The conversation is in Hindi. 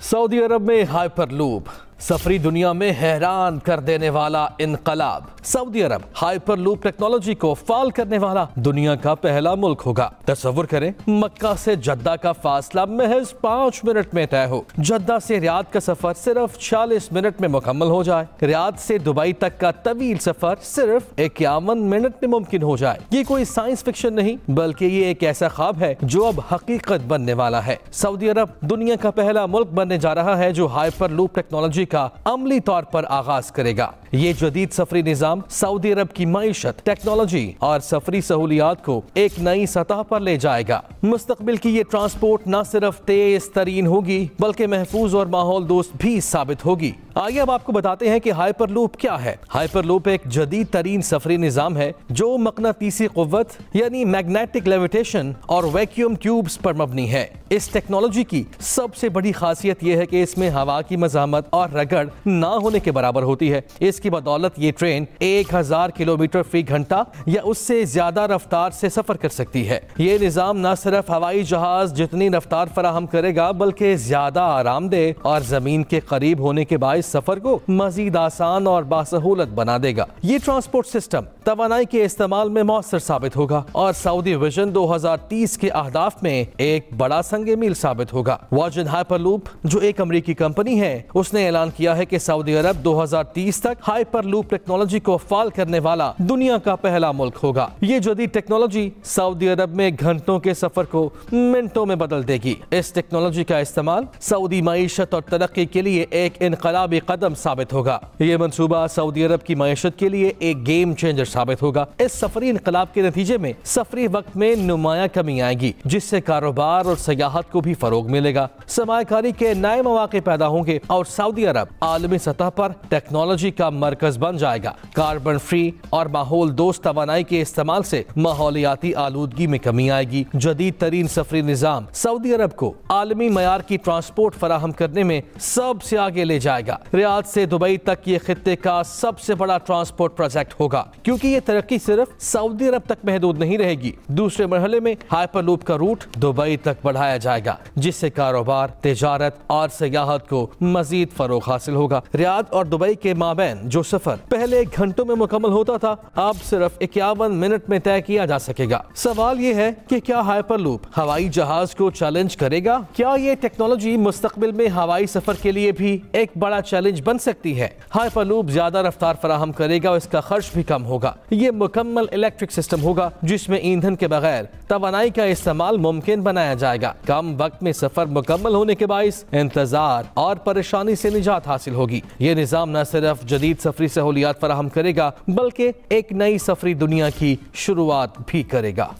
सऊदी अरब में हाइपरलूप, सफरी दुनिया में हैरान कर देने वाला इनकलाब। सऊदी अरब हाइपरलूप टेक्नोलॉजी को फाल करने वाला दुनिया का पहला मुल्क होगा। तसव्वुर करें, मक्का से जद्दा का फासला महज 5 मिनट में तय हो, जद्दा से रियाद का सफर सिर्फ 40 मिनट में मुकम्मल हो जाए, रियाद से दुबई तक का तवील सफर सिर्फ 51 मिनट में मुमकिन हो जाए। ये कोई साइंस फिक्शन नहीं, बल्कि ये एक ऐसा ख्वाब है जो अब हकीकत बनने वाला है। सऊदी अरब दुनिया का पहला मुल्क बनने जा रहा है जो हाइपरलूप टेक्नोलॉजी का अमली तौर पर आगाज करेगा। ये जदीद सफरी निजाम सऊदी अरब की मईशत, टेक्नोलॉजी और सफरी सहूलियात को एक नई सतह पर ले जाएगा। मुस्तकबिल की ये ट्रांसपोर्ट न सिर्फ तेज तरीन होगी बल्कि महफूज और माहौल दोस्त भी साबित होगी। आइए अब आपको बताते हैं कि हाइपरलूप क्या है। हाइपरलूप एक जदीद तरीन सफरी निजाम है जो मकनातीसी कुव्वत यानी मैग्नेटिक लेविटेशन और वैक्यूम ट्यूब्स पर मबनी है। इस टेक्नोलॉजी की सबसे बड़ी खासियत यह है कि इसमें हवा की मज़ाहमत और रगड़ ना होने के बराबर होती है। इसकी बदौलत ये ट्रेन 1000 किलोमीटर फी घंटा या उससे ज्यादा रफ्तार से सफर कर सकती है। ये निजाम न सिर्फ हवाई जहाज जितनी रफ्तार फराहम करेगा बल्कि ज्यादा आरामदेह और जमीन के करीब होने के बाद सफर को मजीद आसान और बासहूलत बना देगा। ये ट्रांसपोर्ट सिस्टम तवानाई के इस्तेमाल में मौसर साबित होगा और सऊदी विजन 2030 के अहदाफ में एक बड़ा संगे मील साबित होगा। वर्जिन हाइपरलूप जो एक अमेरिकी कंपनी है, उसने ऐलान किया है कि सऊदी अरब 2030 तक हाइपरलूप टेक्नोलॉजी को फाल करने वाला दुनिया का पहला मुल्क होगा। ये जदीद टेक्नोलॉजी सऊदी अरब में घंटों के सफर को मिनटों में बदल देगी। इस टेक्नोलॉजी का इस्तेमाल सऊदी मईशत और तरक्की के लिए एक इनकलाबी कदम साबित होगा। ये मंसूबा सऊदी अरब की मईशत के लिए एक गेम चेंजर साबित होगा। इस सफरी इनकलाब के नतीजे में सफरी वक्त में नुमाया कमी आएगी, जिससे कारोबार और सयाहत को भी फरोग मिलेगा। सरमायाकारी के नए मौके पैदा होंगे और सऊदी अरब आलमी सतह पर टेक्नोलॉजी का मरकज बन जाएगा। कार्बन फ्री और माहौल दोस्त तवानाई के इस्तेमाल से माहौलियाती आलूदगी में कमी आएगी। जदीद तरीन सफरी निजाम सऊदी अरब को आलमी मयार की ट्रांसपोर्ट फराहम करने में सबसे आगे ले जाएगा। रियाद से दुबई तक ये खित्ते का सबसे बड़ा ट्रांसपोर्ट प्रोजेक्ट होगा, क्योंकि ये तरक्की सिर्फ सऊदी अरब तक महदूद नहीं रहेगी। दूसरे मरहले में हाइपरलूप का रूट दुबई तक बढ़ाया जाएगा, जिससे कारोबार, तिजारत और सयाहत को मजीद फरोग हासिल होगा। रियाद और दुबई के माबैन जो सफर पहले घंटों में मुकम्मल होता था, अब सिर्फ 51 मिनट में तय किया जा सकेगा। सवाल ये है कि क्या हाइपरलूप हवाई जहाज को चैलेंज करेगा? क्या ये टेक्नोलॉजी मुस्तकबिल में हवाई सफर के लिए भी एक बड़ा चैलेंज बन सकती है? हाइपरलूप ज्यादा रफ्तार फराहम करेगा और इसका खर्च भी कम होगा। ये मुकम्मल इलेक्ट्रिक सिस्टम होगा जिसमें ईंधन के बगैर तवानाई का इस्तेमाल मुमकिन बनाया जाएगा। कम वक्त में सफर मुकम्मल होने के बाइस इंतजार और परेशानी से निजात हासिल होगी। ये निजाम न सिर्फ जदीद सफरी सहूलियात फराहम करेगा बल्कि एक नई सफरी दुनिया की शुरुआत भी करेगा।